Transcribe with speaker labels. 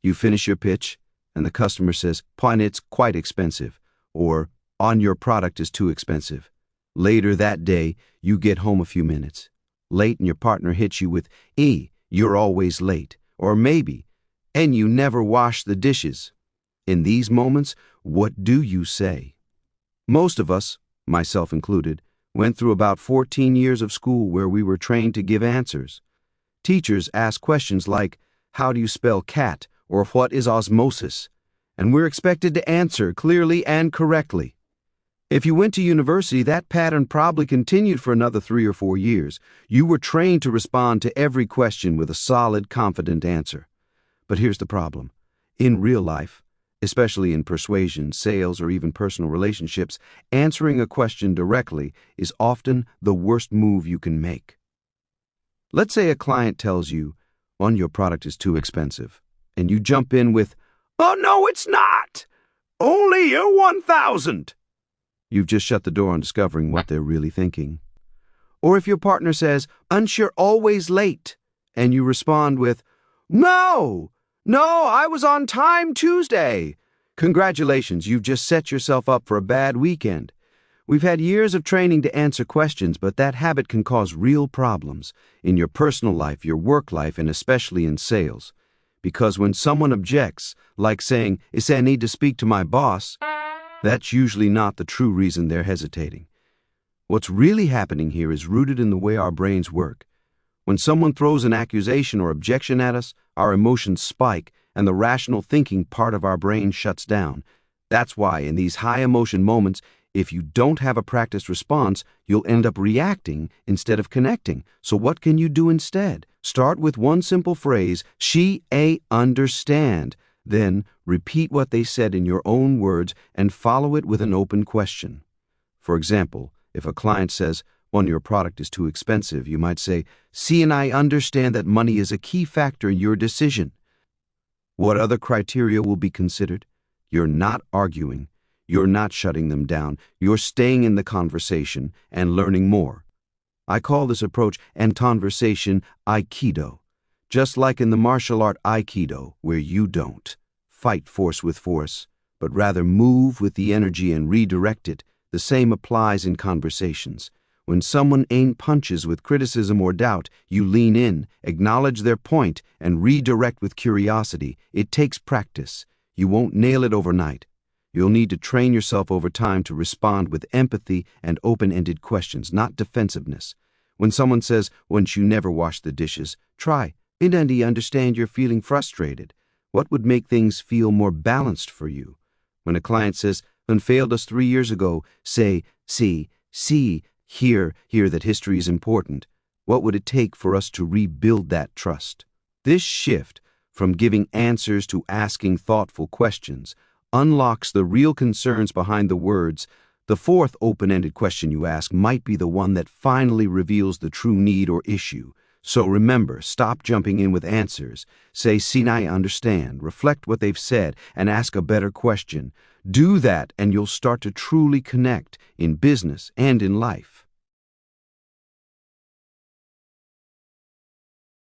Speaker 1: You finish your pitch, and the customer says, "Pine, it's quite expensive," or "On your product is too expensive." Later that day, you get home a few minutes late and your partner hits you with, "You're always late," or maybe, "And you never wash the dishes." In these moments, what do you say? Most of us, myself included, went through about 14 years of school where we were trained to give answers. Teachers ask questions like, "How do you spell cat?" or "What is osmosis?" And we're expected to answer clearly and correctly. If you went to university, that pattern probably continued for another 3 or 4 years. You were trained to respond to every question with a solid, confident answer. But here's the problem. In real life, especially in persuasion, sales, or even personal relationships, answering a question directly is often the worst move you can make. Let's say a client tells you, "On your product is too expensive," and you jump in with, "Oh, no, it's not! Only your 1,000. You've just shut the door on discovering what they're really thinking. Or if your partner says, "Aren't you always late?" and you respond with, No, I was on time Tuesday." Congratulations, you've just set yourself up for a bad weekend. We've had years of training to answer questions, but that habit can cause real problems in your personal life, your work life, and especially in sales. Because when someone objects, like saying, "I need to speak to my boss," that's usually not the true reason they're hesitating. What's really happening here is rooted in the way our brains work. When someone throws an accusation or objection at us, our emotions spike and the rational thinking part of our brain shuts down. That's why in these high-emotion moments, if you don't have a practiced response, you'll end up reacting instead of connecting. So what can you do instead? Start with one simple phrase, understand. Then repeat what they said in your own words and follow it with an open question. For example, if a client says, "On your product is too expensive," you might say, and I understand that money is a key factor in your decision." What other criteria will be considered? You're not arguing. You're not shutting them down. You're staying in the conversation and learning more. I call this approach Conversation Aikido. Just like in the martial art Aikido, where you don't fight force with force, but rather move with the energy and redirect it, the same applies in conversations. When someone punches with criticism or doubt, you lean in, acknowledge their point, and redirect with curiosity. It takes practice. You won't nail it overnight. You'll need to train yourself over time to respond with empathy and open-ended questions, not defensiveness. When someone says, "Once you never wash the dishes," try, "And I understand you're feeling frustrated. What would make things feel more balanced for you?" When a client says, "And failed us 3 years ago," say, Hear that history is important. What would it take for us to rebuild that trust?" This shift from giving answers to asking thoughtful questions unlocks the real concerns behind the words. The fourth open-ended question you ask might be the one that finally reveals the true need or issue. So remember, stop jumping in with answers. Say, I understand, reflect what they've said, and ask a better question. Do that, and you'll start to truly connect in business and in life.